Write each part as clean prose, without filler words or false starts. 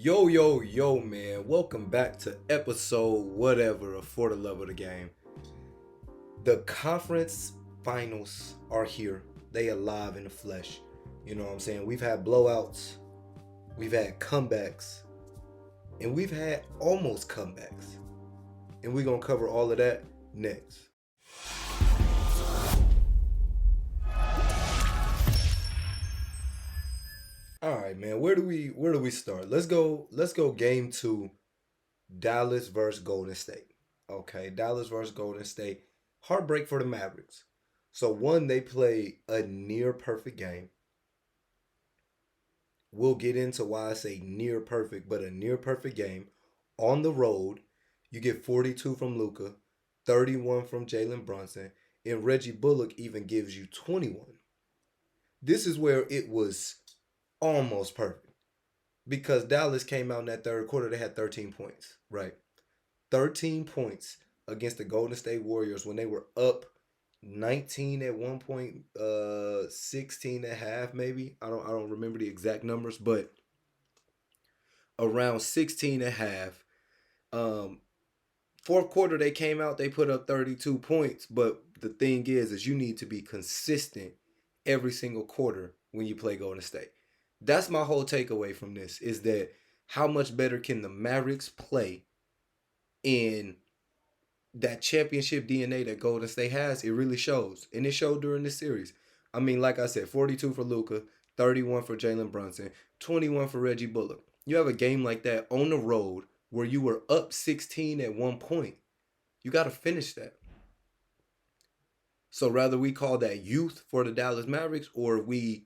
Yo, man. Welcome back to episode whatever of For the Love of the Game. The conference finals are here. They alive in the flesh. You know what I'm saying? We've had blowouts, we've had comebacks, and we've had almost comebacks. And we're going to cover all of that next. All right, man. Where do we start? Let's go game 2, Dallas versus Golden State. Okay, Dallas versus Golden State. Heartbreak for the Mavericks. So one, they play a near perfect game. We'll get into why I say near perfect, but a near perfect game on the road. You get 42 from Luka, 31 from Jaylen Brunson, and Reggie Bullock even gives you 21. This is where it was almost perfect because Dallas came out in that third quarter. They had 13 points, right? 13 points against the Golden State Warriors when they were up 19 at one point, 16 at half maybe. I don't remember the exact numbers, but around 16 at half. Um Fourth quarter they came out, they put up 32 points, but the thing is you need to be consistent every single quarter when you play Golden State. That's my whole takeaway from this is that how much better can the Mavericks play in that championship DNA that Golden State has? It really shows. And it showed during this series. I mean, like I said, 42 for Luka, 31 for Jaylen Brunson, 21 for Reggie Bullock. You have a game like that on the road where you were up 16 at one point. You got to finish that. So rather we call that youth for the Dallas Mavericks or we,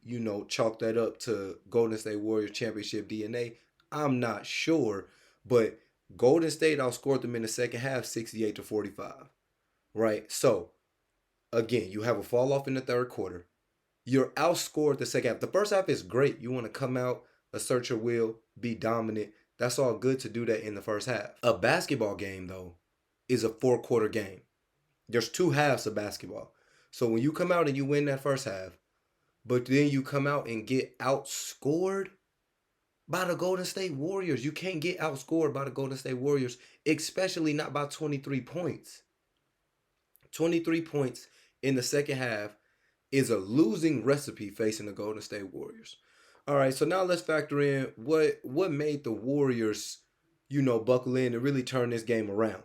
chalk that up to Golden State Warriors championship DNA, I'm not sure. But Golden State outscored them in the second half 68 to 45. Right? So again, you have a fall off in the third quarter. You're outscored the second half. The first half is great. You want to come out, assert your will, be dominant. That's all good to do that in the first half. A basketball game, though, is a four-quarter game. There's two halves of basketball. So when you come out and you win that first half, but then you come out and get outscored by the Golden State Warriors. You can't get outscored by the Golden State Warriors, especially not by 23 points. 23 points in the second half is a losing recipe facing the Golden State Warriors. All right, so now let's factor in what made the Warriors, buckle in and really turn this game around.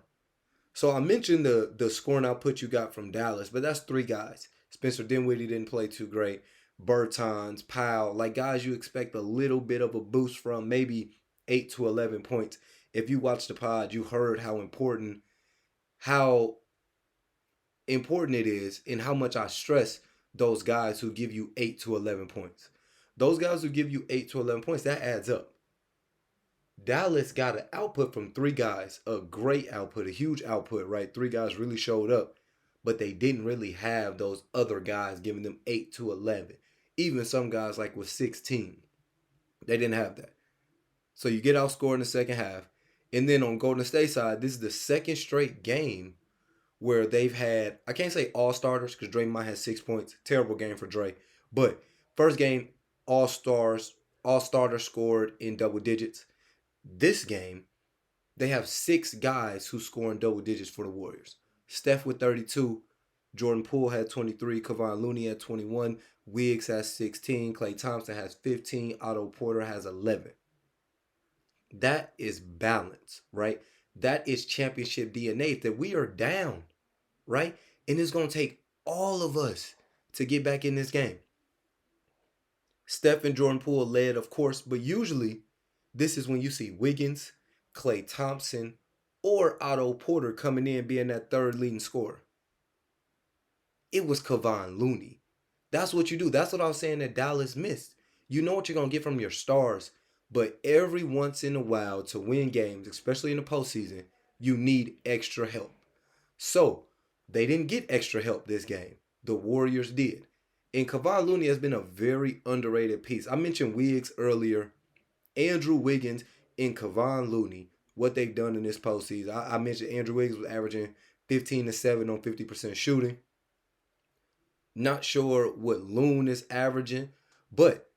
So I mentioned the scoring output you got from Dallas, but that's three guys. Spencer Dinwiddie didn't play too great. Bertans, Powell, like guys you expect a little bit of a boost from, maybe 8 to 11 points. If you watched the pod, you heard how important it is and how much I stress those guys who give you 8 to 11 points. Those guys who give you 8 to 11 points, that adds up. Dallas got an output from three guys, a great output, a huge output, right? Three guys really showed up, but they didn't really have those other guys giving them 8 to 11. Even some guys like with 16, they didn't have that. So you get outscored in the second half. And then on Golden State side, this is the second straight game where they've had, I can't say all starters because Draymond had 6 points. Terrible game for Dre. But first game, all starters scored in double digits. This game, they have six guys who score in double digits for the Warriors. Steph with 32, Jordan Poole had 23, Kevon Looney had 21, Wiggs has 16, Klay Thompson has 15, Otto Porter has 11. That is balance, right? That is championship DNA that we are down, right? And it's going to take all of us to get back in this game. Steph and Jordan Poole led, of course, but usually this is when you see Wiggins, Klay Thompson, or Otto Porter coming in being that third leading scorer. It was Kevon Looney. That's what you do. That's what I was saying that Dallas missed. You know what you're going to get from your stars, but every once in a while to win games, especially in the postseason, you need extra help. So they didn't get extra help this game. The Warriors did. And Kevon Looney has been a very underrated piece. I mentioned Wiggs earlier. Andrew Wiggins and Kevon Looney, what they've done in this postseason. I mentioned Andrew Wiggins was averaging 15 to 7 on 50% shooting. Not sure what Loon is averaging, but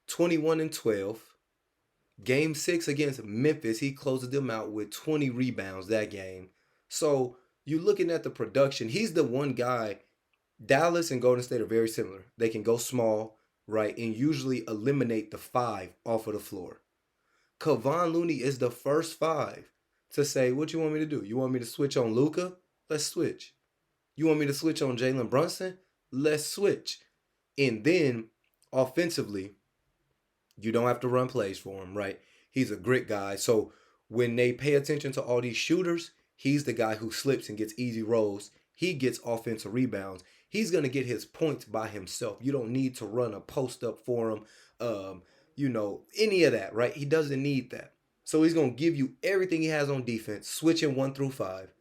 21 and 12. Game 6 against Memphis, he closes them out with 20 rebounds that game. So you're looking at the production. He's the one guy. Dallas and Golden State are very similar. They can go small, right, and usually eliminate the five off of the floor. Kevon Looney is the first five to say, what you want me to do? You want me to switch on Luka? Let's switch. You want me to switch on Jalen Brunson? Let's switch. And then offensively, you don't have to run plays for him, right? He's a grit guy. So when they pay attention to all these shooters, he's the guy who slips and gets easy rolls. He gets offensive rebounds. He's going to get his points by himself. You don't need to run a post up for him, any of that, right? He doesn't need that. So he's going to give you everything he has on defense, switching 1 through 5.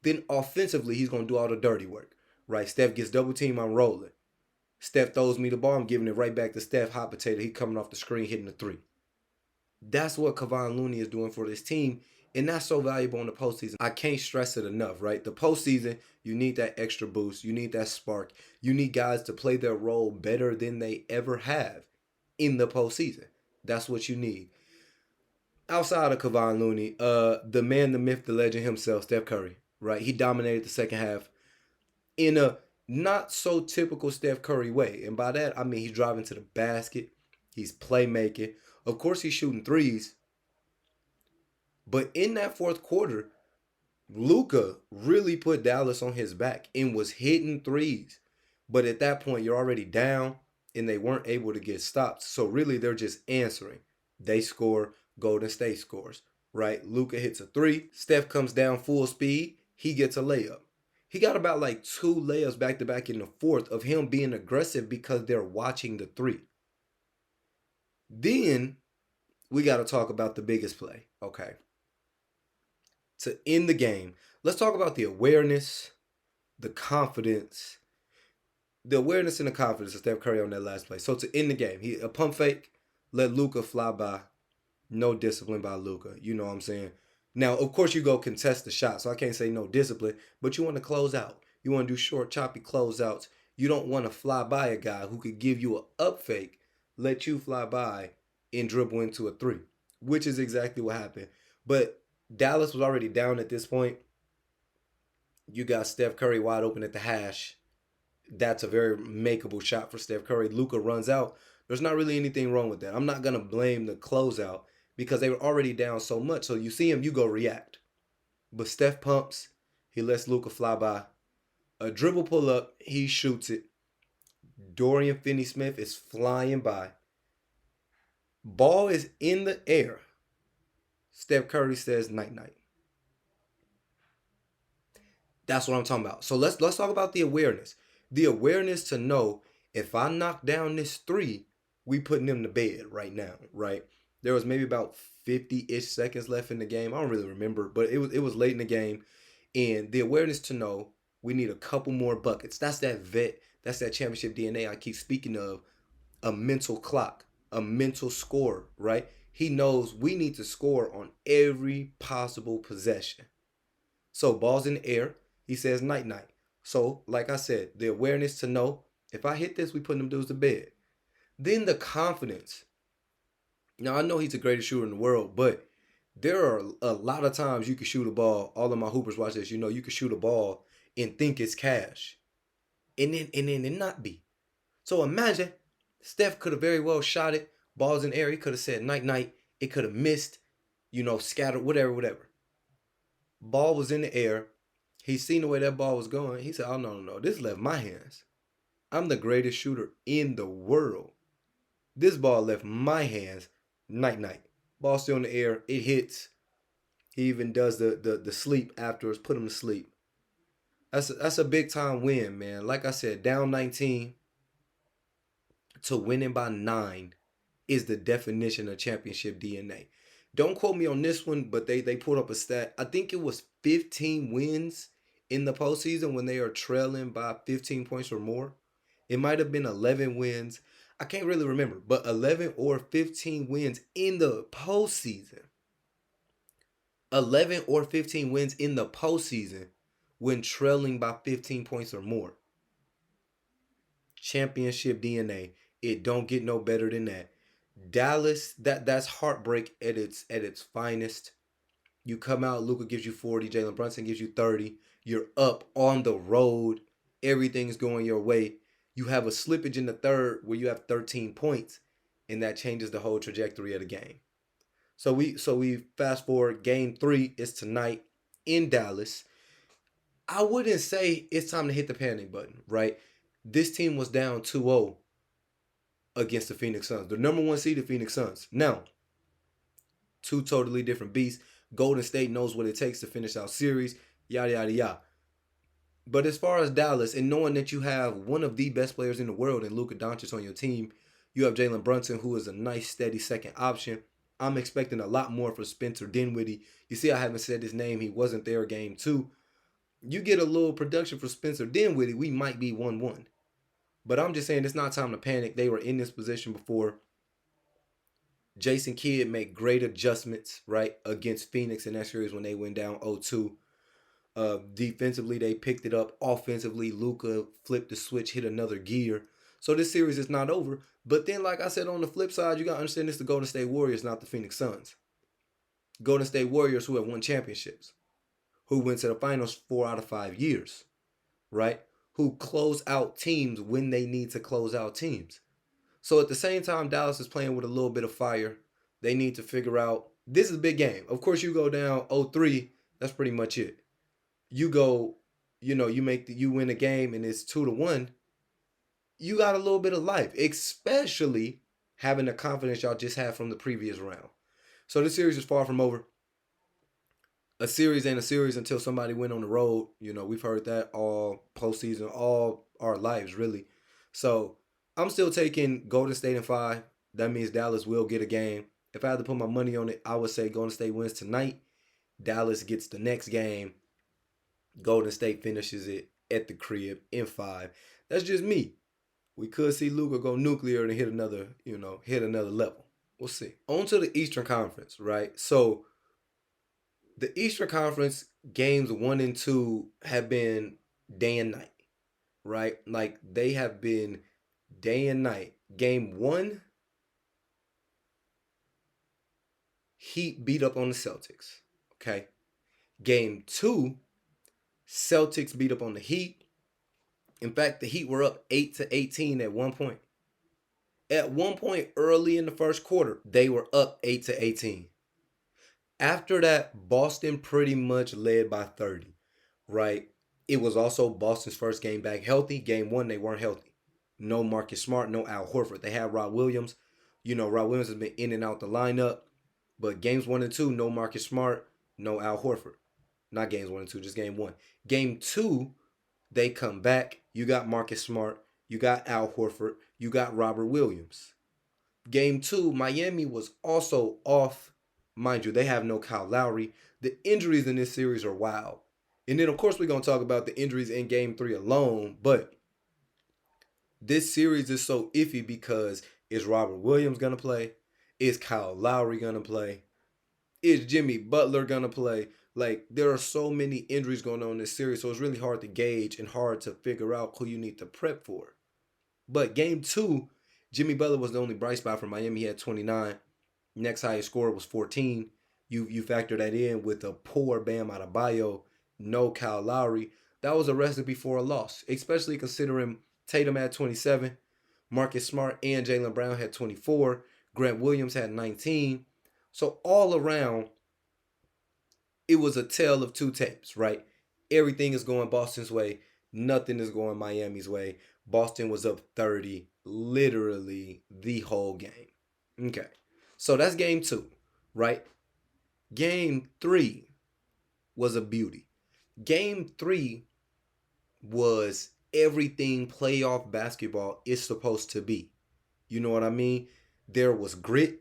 Then offensively, he's going to do all the dirty work, right? Steph gets double team, I'm rolling. Steph throws me the ball, I'm giving it right back to Steph, hot potato. He coming off the screen, hitting the 3. That's what Kevon Looney is doing for this team, and that's so valuable in the postseason. I can't stress it enough, right? The postseason, you need that extra boost. You need that spark. You need guys to play their role better than they ever have in the postseason. That's what you need. Outside of Kevon Looney, the man, the myth, the legend himself, Steph Curry, right? He dominated the second half in a not so typical Steph Curry way. And by that, I mean he's driving to the basket. He's playmaking. Of course, he's shooting threes. But in that fourth quarter, Luka really put Dallas on his back and was hitting threes. But at that point, you're already down and they weren't able to get stopped. So really, they're just answering. They score, Golden State scores, right? Luka hits a 3. Steph comes down full speed. He gets a layup. He got about like 2 layups back to back in the fourth of him being aggressive because they're watching the 3. Then we got to talk about the biggest play. Okay. To end the game, let's talk about the awareness, the confidence, and the confidence of Steph Curry on that last play. So to end the game, a pump fake, let Luka fly by. No discipline by Luka. You know what I'm saying? Now, of course, you go contest the shot, so I can't say no discipline, but you want to close out. You want to do short, choppy closeouts. You don't want to fly by a guy who could give you an up fake, let you fly by, and dribble into a 3, which is exactly what happened. But Dallas was already down at this point. You got Steph Curry wide open at the hash. That's a very makeable shot for Steph Curry. Luka runs out. There's not really anything wrong with that. I'm not going to blame the closeout because they were already down so much. So you see him, you go react. But Steph pumps. He lets Luka fly by. A dribble pull up. He shoots it. Dorian Finney-Smith is flying by. Ball is in the air. Steph Curry says night-night. That's what I'm talking about. So let's talk about the awareness. The awareness to know if I knock down this 3, we putting him to bed right now, right? There was maybe about 50-ish seconds left in the game. I don't really remember, but it was late in the game. And the awareness to know we need a couple more buckets. That's that vet. That's that championship DNA I keep speaking of. A mental clock, a mental score, right? He knows we need to score on every possible possession. So ball's in the air. He says night-night. So, like I said, the awareness to know if I hit this, we put them dudes to bed. Then the confidence. Now, I know he's the greatest shooter in the world, but there are a lot of times you can shoot a ball. All of my hoopers watch this. You know, you can shoot a ball and think it's cash. And then it not be. So imagine Steph could have very well shot it. Ball's in the air. He could have said night-night. It could have missed, scattered, whatever. Ball was in the air. He seen the way that ball was going. He said, oh, no. This left my hands. I'm the greatest shooter in the world. This ball left my hands. Night-night. Ball still in the air. It hits. He even does the sleep afterwards. Put him to sleep. That's a big-time win, man. Like I said, down 19 to winning by 9 is the definition of championship DNA. Don't quote me on this one, but they pulled up a stat. I think it was 15 wins in the postseason when they are trailing by 15 points or more. It might have been 11 wins. I can't really remember, but 11 or 15 wins in the postseason. 11 or 15 wins in the postseason when trailing by 15 points or more. Championship DNA. It don't get no better than that. Dallas, that's heartbreak at its finest. You come out, Luka gives you 40, Jalen Brunson gives you 30. You're up on the road. Everything's going your way. You have a slippage in the third where you have 13 points, and that changes the whole trajectory of the game. So we fast forward. Game 3 is tonight in Dallas. I wouldn't say it's time to hit the panic button, right? This team was down 2-0 against the Phoenix Suns, the number one seed, the Phoenix Suns. Now, two totally different beasts. Golden State knows what it takes to finish out series, yada, yada, yada. But as far as Dallas, and knowing that you have one of the best players in the world in Luka Doncic on your team, you have Jalen Brunson, who is a nice, steady second option. I'm expecting a lot more for Spencer Dinwiddie. You see, I haven't said his name. He wasn't there game 2. You get a little production for Spencer Dinwiddie, we might be 1-1. But I'm just saying it's not time to panic. They were in this position before. Jason Kidd made great adjustments, right, against Phoenix in that series when they went down 0-2. Defensively, they picked it up. Offensively, Luka flipped the switch, hit another gear. So this series is not over. But then, like I said, on the flip side, you got to understand this: the Golden State Warriors, not the Phoenix Suns. Golden State Warriors, who have won championships, who went to the finals 4 out of 5 years, right? Who close out teams when they need to close out teams. So at the same time, Dallas is playing with a little bit of fire. They need to figure out, this is a big game. Of course, you go down 0-3, that's pretty much it. You go, you win a game and it's 2-1. You got a little bit of life, especially having the confidence y'all just had from the previous round. So this series is far from over. A series ain't a series until somebody went on the road. We've heard that all postseason, all our lives, really. So I'm still taking Golden State in 5. That means Dallas will get a game. If I had to put my money on it, I would say Golden State wins tonight. Dallas gets the next game. Golden State finishes it at the crib in 5. That's just me. We could see Luka go nuclear and hit another level. We'll see. On to the Eastern Conference, right? So the Eastern Conference games 1 and 2 have been day and night, right? Like they have been day and night. Game 1, Heat beat up on the Celtics. Okay. Game 2, Celtics beat up on the Heat. In fact, the Heat were up 8-18 at one point. At one point early in the first quarter, they were up 8-18. After that, Boston pretty much led by 30, right? It was also Boston's first game back healthy. Game 1, they weren't healthy. No Marcus Smart, no Al Horford. They had Rob Williams. Rob Williams has been in and out the lineup. But games 1 and 2, no Marcus Smart, no Al Horford. Not games 1 and 2, just game 1. Game 2, they come back. You got Marcus Smart. You got Al Horford. You got Robert Williams. Game 2, Miami was also off. Mind you, they have no Kyle Lowry. The injuries in this series are wild. And then, of course, we're going to talk about the injuries in Game 3 alone. But this series is so iffy because is Robert Williams going to play? Is Kyle Lowry going to play? Is Jimmy Butler going to play? Like, there are so many injuries going on in this series, so it's really hard to gauge and hard to figure out who you need to prep for. But Game 2, Jimmy Butler was the only bright spot for Miami. He had 29. Next highest score was 14. You factor that in with a poor Bam Adebayo, no Kyle Lowry. That was a recipe for a loss, especially considering Tatum had 27, Marcus Smart and Jaylen Brown had 24, Grant Williams had 19. So all around, it was a tale of two tapes, right? Everything is going Boston's way. Nothing is going Miami's way. Boston was up 30 literally the whole game. Okay. So that's game 2, right? Game 3 was a beauty. Game 3 was everything playoff basketball is supposed to be. You know what I mean? There was grit,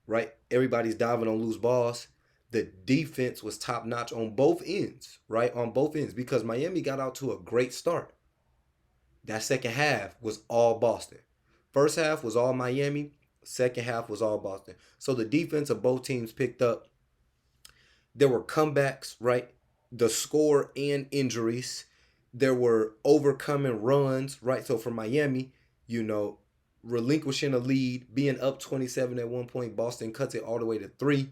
right? Everybody's diving on loose balls. The defense was top notch on both ends, right? On both ends, because Miami got out to a great start. That second half was all Boston. First half was all Miami. Second half was all Boston. So the defense of both teams picked up. There were comebacks, right? The score and injuries. There were overcoming runs, right? So for Miami, relinquishing a lead, being up 27 at one point. Boston cuts it all the way to 3.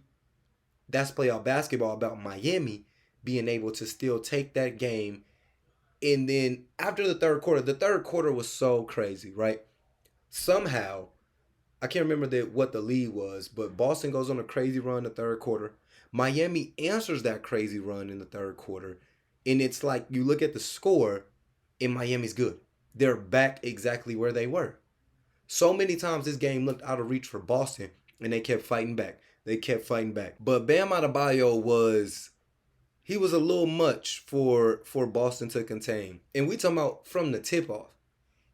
That's playoff basketball about Miami being able to still take that game. And then after the third quarter was so crazy, right? Somehow, I can't remember what the lead was, but Boston goes on a crazy run in the third quarter. Miami answers that crazy run in the third quarter. And it's like you look at the score, and Miami's good. They're back exactly where they were. So many times this game looked out of reach for Boston, and they kept fighting back. They kept fighting back. But Bam Adebayo was a little much for Boston to contain. And we talking about from the tip off.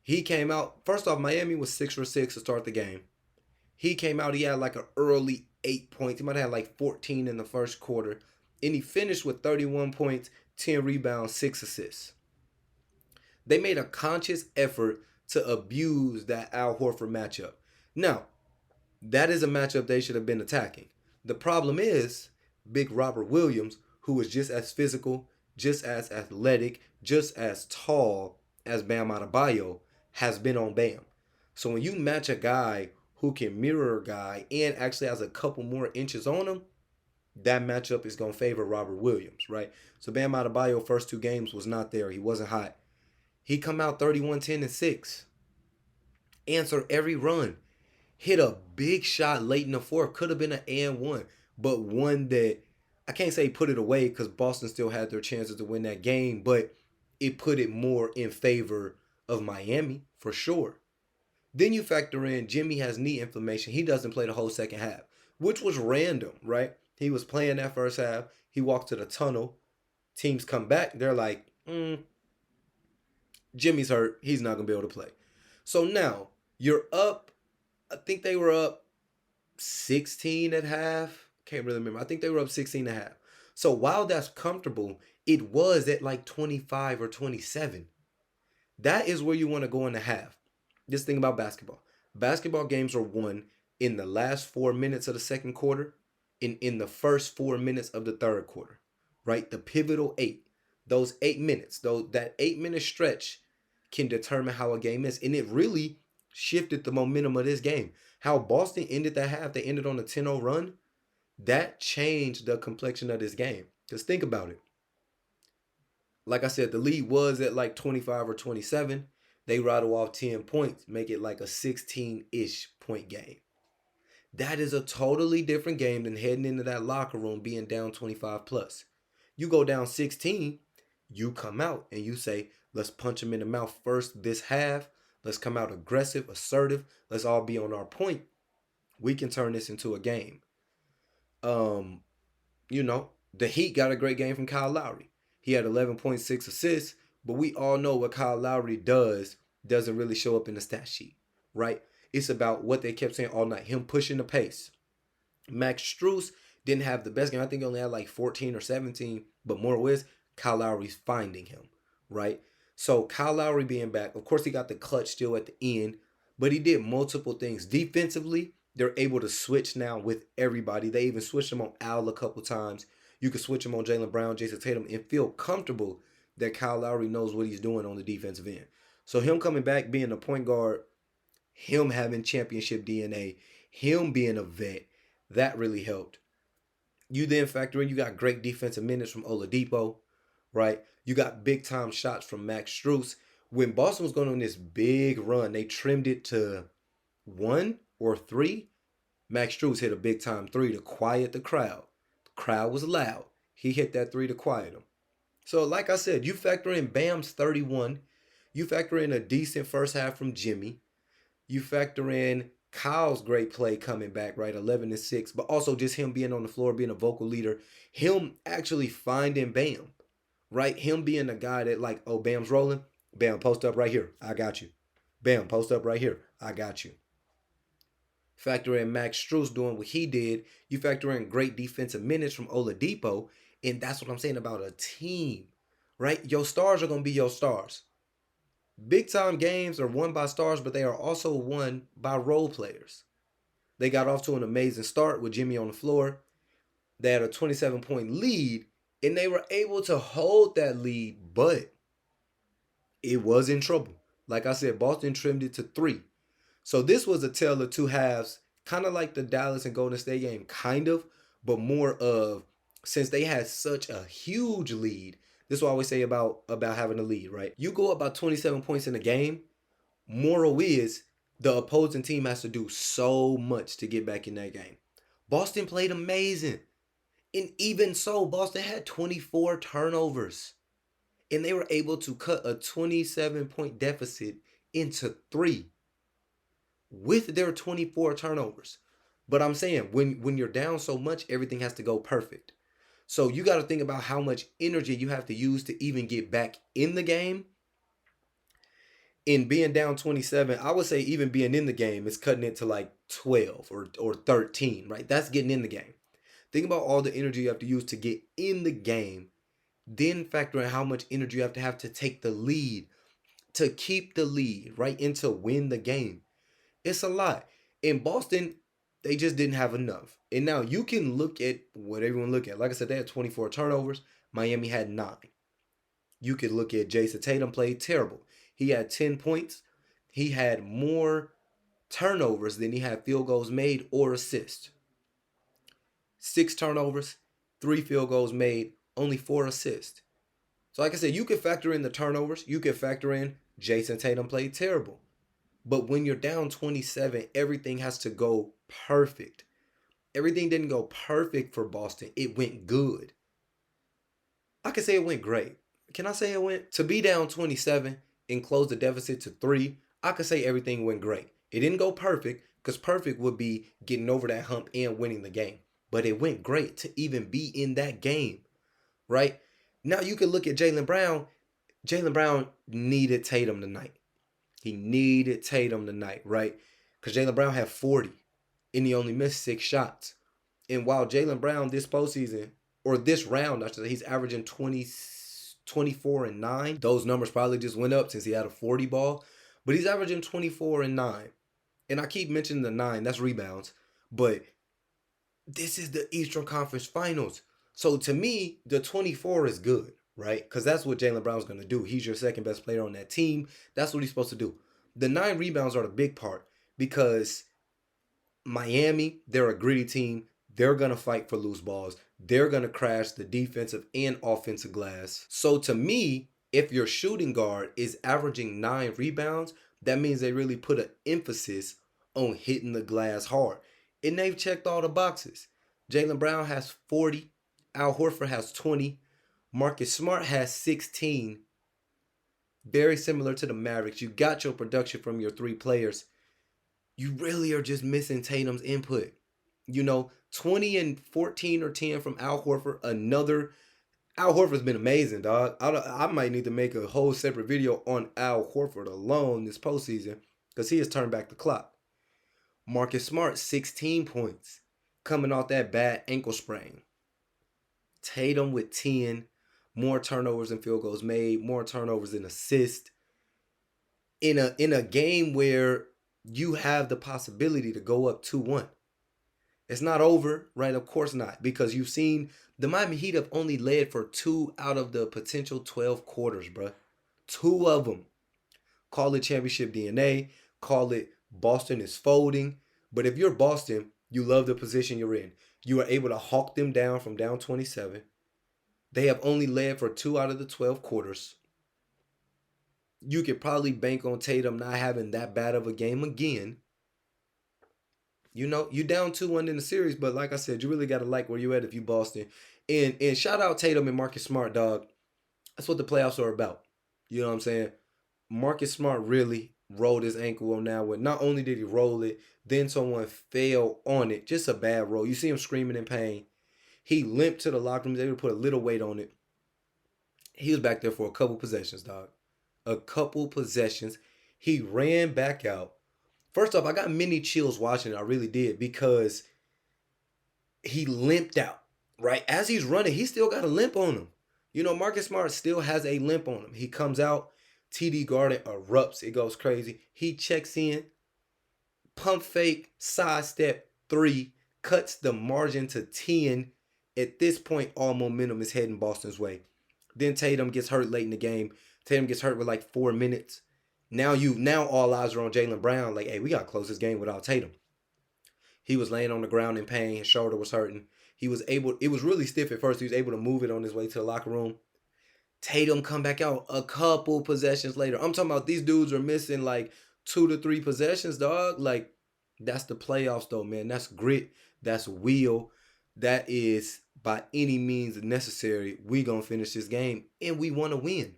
He came out, first off, Miami was 6 for 6 to start the game. He came out, he had like an early 8 points. He might have had like 14 in the first quarter. And he finished with 31 points, 10 rebounds, 6 assists. They made a conscious effort to abuse that Al Horford matchup. Now, that is a matchup they should have been attacking. The problem is, Big Robert Williams, who is just as physical, just as athletic, just as tall as Bam Adebayo, has been on Bam. So when you match a guy who can mirror a guy and actually has a couple more inches on him, that matchup is going to favor Robert Williams, right? So Bam Adebayo first 2 games was not there. He wasn't hot. He come out 31, 10, and 6. Answer every run. Hit a big shot late in the fourth. Could have been an and one, but one that I can't say put it away because Boston still had their chances to win that game, but it put it more in favor of Miami for sure. Then you factor in Jimmy has knee inflammation. He doesn't play the whole second half, which was random, right? He was playing that first half. He walked to the tunnel. Teams come back. They're like, Jimmy's hurt. He's not going to be able to play. So now you're up. I think they were up 16 at half. Can't really remember. I think they were up 16 at half. So while that's comfortable, it was at like 25 or 27. That is where you want to go in the half. Just think about basketball. Basketball games are won in the last 4 minutes of the second quarter and in the first 4 minutes of the third quarter, right? The pivotal 8. Those 8 minutes, that 8-minute stretch can determine how a game is. And it really shifted the momentum of this game. How Boston ended that half, they ended on a 10-0 run. That changed the complexion of this game. Because think about it. Like I said, the lead was at like 25 or 27. They rattle off 10 points, make it like a 16-ish point game. That is a totally different game than heading into that locker room being down 25 plus. You go down 16, you come out and you say, let's punch them in the mouth first this half. Let's come out aggressive, assertive. Let's all be on our point. We can turn this into a game. The Heat got a great game from Kyle Lowry. He had 11.6 assists, but we all know what Kyle Lowry doesn't really show up in the stat sheet, right? It's about what they kept saying all night, him pushing the pace. Max Strus didn't have the best game. I think he only had like 14 or 17, but more was Kyle Lowry's finding him, right? So Kyle Lowry being back, of course he got the clutch still at the end, but he did multiple things. Defensively, they're able to switch now with everybody. They even switched him on Al a couple times. You can switch him on Jaylen Brown, Jason Tatum, and feel comfortable that Kyle Lowry knows what he's doing on the defensive end. So him coming back, being a point guard, him having championship DNA, him being a vet, that really helped. You then factor in, you got great defensive minutes from Oladipo, right? You got big time shots from Max Strus. When Boston was going on this big run, they trimmed it to 1 or 3. Max Strus hit a big time 3 to quiet the crowd. The crowd was loud. He hit that 3 to quiet them. So like I said, you factor in Bam's 31. You factor in a decent first half from Jimmy. You factor in Kyle's great play coming back, right? 11 and 6, but also just him being on the floor, being a vocal leader. Him actually finding Bam, right? Him being the guy that like, oh, Bam's rolling. Bam, post up right here. I got you. Bam, post up right here. I got you. Factor in Max Strus doing what he did. You factor in great defensive minutes from Oladipo. And that's what I'm saying about a team, right? Your stars are going to be your stars. Big time games are won by stars, but they are also won by role players. They got off to an amazing start with Jimmy on the floor. They had a 27-point lead, and they were able to hold that lead, but it was in trouble. Like I said, Boston trimmed it to 3. So this was a tale of two halves, kind of like the Dallas and Golden State game, kind of, but more of since they had such a huge lead. This is what I always say about having a lead, right? You go up about 27 points in a game. Moral is the opposing team has to do so much to get back in that game. Boston played amazing. And even so, Boston had 24 turnovers. And they were able to cut a 27-point deficit into 3 with their 24 turnovers. But I'm saying when you're down so much, everything has to go perfect. So you got to think about how much energy you have to use to even get back in the game. In being down 27, I would say even being in the game is cutting it to like 12 or 13, right? That's getting in the game. Think about all the energy you have to use to get in the game. Then factor in how much energy you have to take the lead, to keep the lead, right? And to win the game. It's a lot. In Boston, they just didn't have enough. And now you can look at what everyone look at. Like I said, they had 24 turnovers. Miami had 9. You could look at Jason Tatum played terrible. He had 10 points. He had more turnovers than he had field goals made or assists. 6 turnovers, 3 field goals made, only 4 assists. So like I said, you could factor in the turnovers. You could factor in Jason Tatum played terrible. But when you're down 27, everything has to go perfect. Everything didn't go perfect for Boston. It went good. I can say it went great. Can I say it went? To be down 27 and close the deficit to 3, I could say everything went great. It didn't go perfect because perfect would be getting over that hump and winning the game. But it went great to even be in that game, right? Now you can look at Jaylen Brown. Jaylen Brown needed Tatum tonight. He needed Tatum tonight, right? Because Jaylen Brown had 40 and he only missed 6 shots. And while Jaylen Brown this postseason, or this round, I should say, he's averaging 24 and 9. Those numbers probably just went up since he had a 40 ball. But he's averaging 24 and 9. And I keep mentioning the 9, that's rebounds. But this is the Eastern Conference Finals. So to me, the 24 is good, right? Because that's what Jaylen Brown's going to do. He's your second best player on that team. That's what he's supposed to do. The 9 rebounds are the big part because Miami, they're a gritty team. They're going to fight for loose balls. They're going to crash the defensive and offensive glass. So to me, if your shooting guard is averaging 9 rebounds, that means they really put an emphasis on hitting the glass hard. And they've checked all the boxes. Jaylen Brown has 40. Al Horford has 20. Marcus Smart has 16. Very similar to the Mavericks. You got your production from your 3 players. You really are just missing Tatum's input. 20 and 14 or 10 from Al Horford. Al Horford's been amazing, dog. I might need to make a whole separate video on Al Horford alone this postseason because he has turned back the clock. Marcus Smart, 16 points, coming off that bad ankle sprain. Tatum with 10, more turnovers and field goals made, more turnovers and assists. In a game where you have the possibility to go up 2-1. It's not over, right? Of course not, because you've seen the Miami Heat have only led for 2 out of the potential 12 quarters, bro. 2 of them. Call it championship DNA. Call it Boston is folding. But if you're Boston, you love the position you're in. You are able to hawk them down from down 27. They have only led for 2 out of the 12 quarters. You could probably bank on Tatum not having that bad of a game again. You down 2-1 in the series, but like I said, you really got to like where you at if you Boston. And shout out Tatum and Marcus Smart, dog. That's what the playoffs are about. You know what I'm saying? Marcus Smart really rolled his ankle on that one. Not only did he roll it, then someone fell on it. Just a bad roll. You see him screaming in pain. He limped to the locker room. They would put a little weight on it. He was back there for a couple possessions, dog. A couple possessions. He ran back out. First off, I got many chills watching it. I really did because he limped out, right? As he's running, he still got a limp on him. Marcus Smart still has a limp on him. He comes out. TD Garden erupts. It goes crazy. He checks in. Pump fake. Sidestep 3. Cuts the margin to 10. At this point, all momentum is heading Boston's way. Then Tatum gets hurt late in the game. Tatum gets hurt with like 4 minutes. Now all eyes are on Jaylen Brown. Like, hey, we gotta close this game without Tatum. He was laying on the ground in pain. His shoulder was hurting. He was able. It was really stiff at first. He was able to move it on his way to the locker room. Tatum come back out a couple possessions later. I'm talking about these dudes are missing like 2 to 3 possessions, dog. Like, that's the playoffs, though, man. That's grit. That's will. That is by any means necessary. We gonna finish this game and we want to win.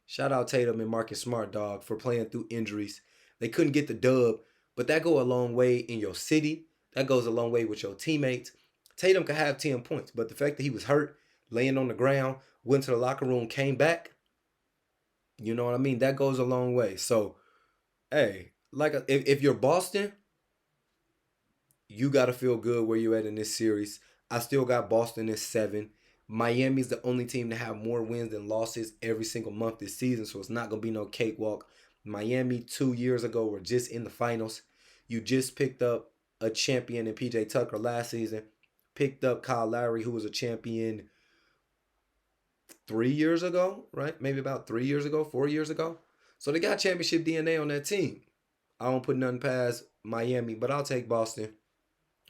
Shout out Tatum and Marcus Smart, dog, for playing through injuries. They couldn't get the dub, but that go a long way in your city. That goes a long way with your teammates. Tatum could have 10 points, but the fact that he was hurt, laying on the ground, went to the locker room, came back, you know what I mean? That goes a long way. So, hey, like if you're Boston, you got to feel good where you at in this series. I still got Boston in 7. Miami's the only team to have more wins than losses every single month this season, so it's not going to be no cakewalk. Miami 2 years ago were just in the finals. You just picked up a champion in PJ Tucker last season. Picked up Kyle Lowry, who was a champion 3 years ago, right? Maybe about 3 years ago, 4 years ago. So they got championship DNA on that team. I don't put nothing past Miami, but I'll take Boston.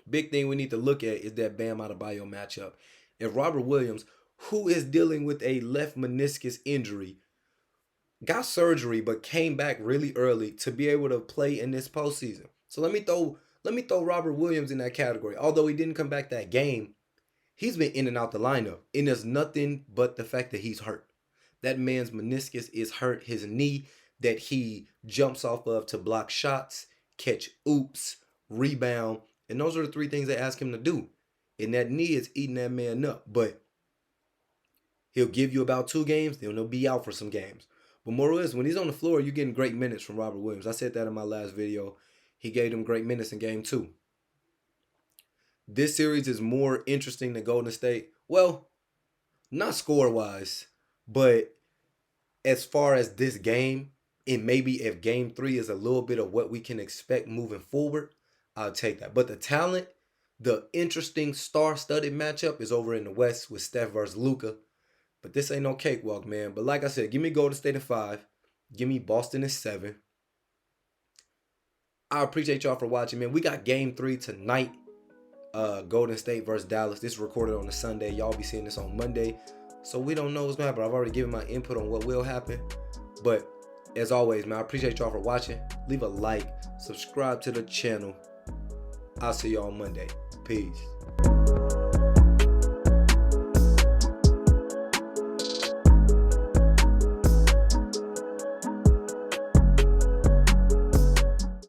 Big thing we need to look at is that Bam Adebayo matchup. If Robert Williams, who is dealing with a left meniscus injury, got surgery but came back really early to be able to play in this postseason. So let me throw Robert Williams in that category. Although he didn't come back that game, he's been in and out the lineup. And there's nothing but the fact that he's hurt. That man's meniscus is hurt. His knee that he jumps off of to block shots, catch oops, rebound. And those are the 3 things they ask him to do. And that knee is eating that man up. But he'll give you about 2 games, then he'll be out for some games. But moral is, when he's on the floor, you're getting great minutes from Robert Williams. I said that in my last video. He gave him great minutes in game 2. This series is more interesting than Golden State. Well, not score-wise, but as far as this game, and maybe if game 3 is a little bit of what we can expect moving forward, I'll take that. But the talent, the interesting star-studded matchup is over in the West with Steph versus Luka. But this ain't no cakewalk, man. But like I said, give me Golden State in 5. Give me Boston in 7. I appreciate y'all for watching, man. We got game 3 tonight. Golden State versus Dallas. This is recorded on a Sunday. Y'all be seeing this on Monday. So we don't know what's going to happen. I've already given my input on what will happen. But as always, man, I appreciate y'all for watching. Leave a like. Subscribe to the channel. I'll see y'all on Monday. Peace.